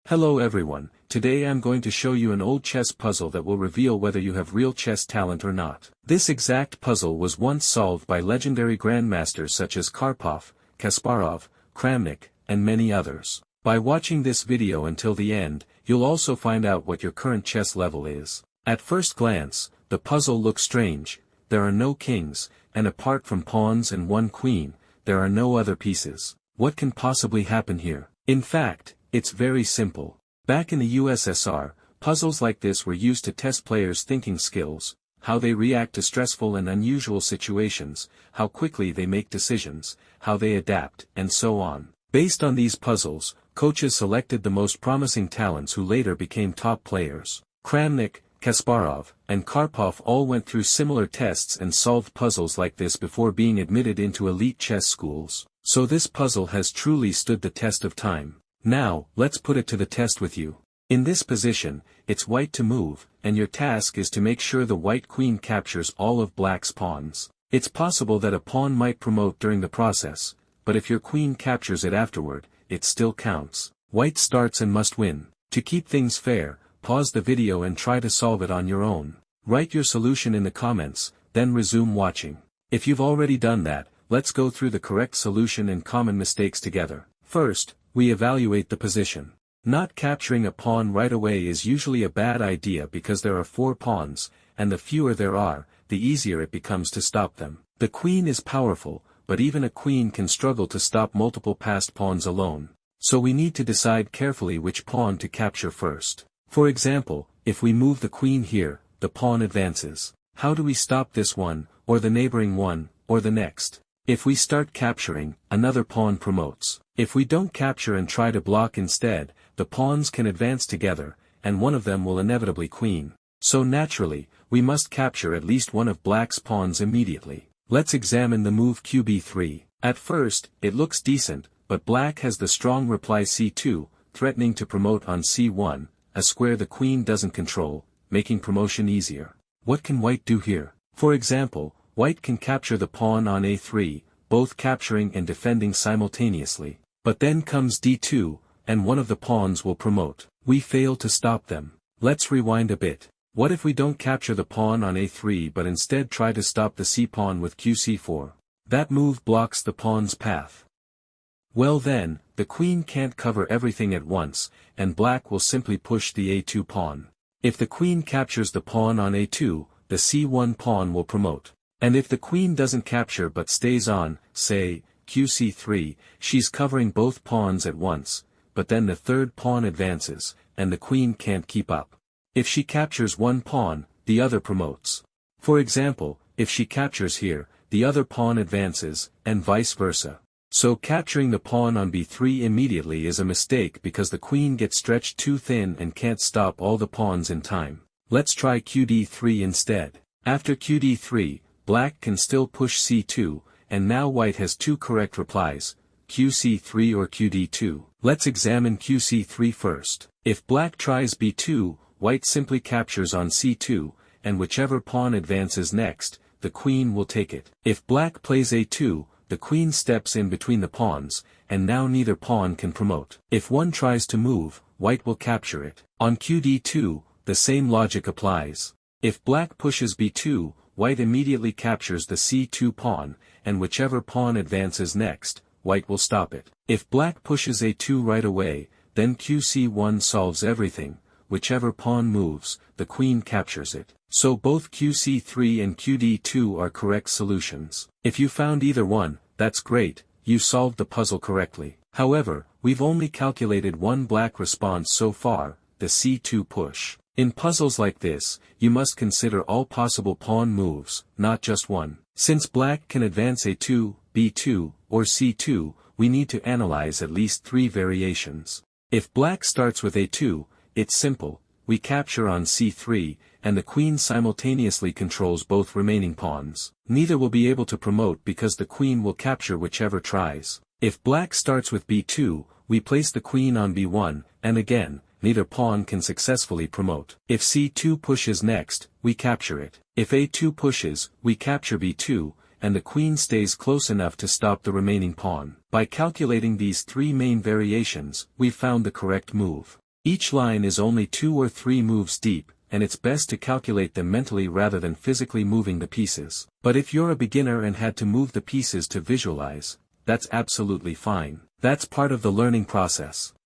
Hello everyone, today I'm going to show you an old chess puzzle that will reveal whether you have real chess talent or not. This exact puzzle was once solved by legendary grandmasters such as Karpov, Kasparov, Kramnik, and many others. By watching this video until the end, you'll also find out what your current chess level is. At first glance, the puzzle looks strange. There are no kings, and apart from pawns and one queen, there are no other pieces. What can possibly happen here? In fact, it's very simple. Back in the USSR, puzzles like this were used to test players' thinking skills, how they react to stressful and unusual situations, how quickly they make decisions, how they adapt, and so on. Based on these puzzles, coaches selected the most promising talents who later became top players. Kramnik, Kasparov, and Karpov all went through similar tests and solved puzzles like this before being admitted into elite chess schools. So this puzzle has truly stood the test of time. Now, let's put it to the test with you. In this position, it's white to move, and your task is to make sure the white queen captures all of black's pawns. It's possible that a pawn might promote during the process, but if your queen captures it afterward, it still counts. White starts and must win. To keep things fair, pause the video and try to solve it on your own. Write your solution in the comments, then resume watching. If you've already done that, let's go through the correct solution and common mistakes together. First, we evaluate the position. Not capturing a pawn right away is usually a bad idea because there are 4 pawns, and the fewer there are, the easier it becomes to stop them. The queen is powerful, but even a queen can struggle to stop multiple passed pawns alone. So we need to decide carefully which pawn to capture first. For example, if we move the queen here, the pawn advances. How do we stop this one, or the neighboring one, or the next? If we start capturing, another pawn promotes. If we don't capture and try to block instead, the pawns can advance together, and one of them will inevitably queen. So naturally, we must capture at least one of black's pawns immediately. Let's examine the move qb3. At first, it looks decent, but black has the strong reply c2, threatening to promote on c1, a square the queen doesn't control, making promotion easier. What can white do here? For example, white can capture the pawn on a3, both capturing and defending simultaneously. But then comes d2, and one of the pawns will promote. We fail to stop them. Let's rewind a bit. What if we don't capture the pawn on a3 but instead try to stop the c-pawn with qc4? That move blocks the pawn's path. Well then, the queen can't cover everything at once, and black will simply push the a2 pawn. If the queen captures the pawn on a2, the c1 pawn will promote. And if the queen doesn't capture but stays on, say, qc3, she's covering both pawns at once, but then the third pawn advances, and the queen can't keep up. If she captures one pawn, the other promotes. For example, if she captures here, the other pawn advances, and vice versa. So capturing the pawn on b3 immediately is a mistake because the queen gets stretched too thin and can't stop all the pawns in time. Let's try qd3 instead. After qd3, black can still push c2, and now white has 2 correct replies, qc3 or qd2. Let's examine qc3 first. If black tries b2, white simply captures on c2, and whichever pawn advances next, the queen will take it. If black plays a2, the queen steps in between the pawns, and now neither pawn can promote. If one tries to move, white will capture it. On qd2, the same logic applies. If black pushes b2, white immediately captures the c2 pawn, and whichever pawn advances next, white will stop it. If black pushes a2 right away, then qc1 solves everything. Whichever pawn moves, the queen captures it. So both qc3 and qd2 are correct solutions. If you found either one, that's great, you solved the puzzle correctly. However, we've only calculated one black response so far, the c2 push. In puzzles like this, you must consider all possible pawn moves, not just one. Since black can advance a2, b2, or c2, we need to analyze at least 3 variations. If black starts with a2, it's simple, we capture on c3, and the queen simultaneously controls both remaining pawns. Neither will be able to promote because the queen will capture whichever tries. If black starts with b2, we place the queen on b1, and again, neither pawn can successfully promote. If c2 pushes next, we capture it. If a2 pushes, we capture b2, and the queen stays close enough to stop the remaining pawn. By calculating these 3 main variations, we found the correct move. Each line is only 2 or 3 moves deep, and it's best to calculate them mentally rather than physically moving the pieces. But if you're a beginner and had to move the pieces to visualize, that's absolutely fine. That's part of the learning process.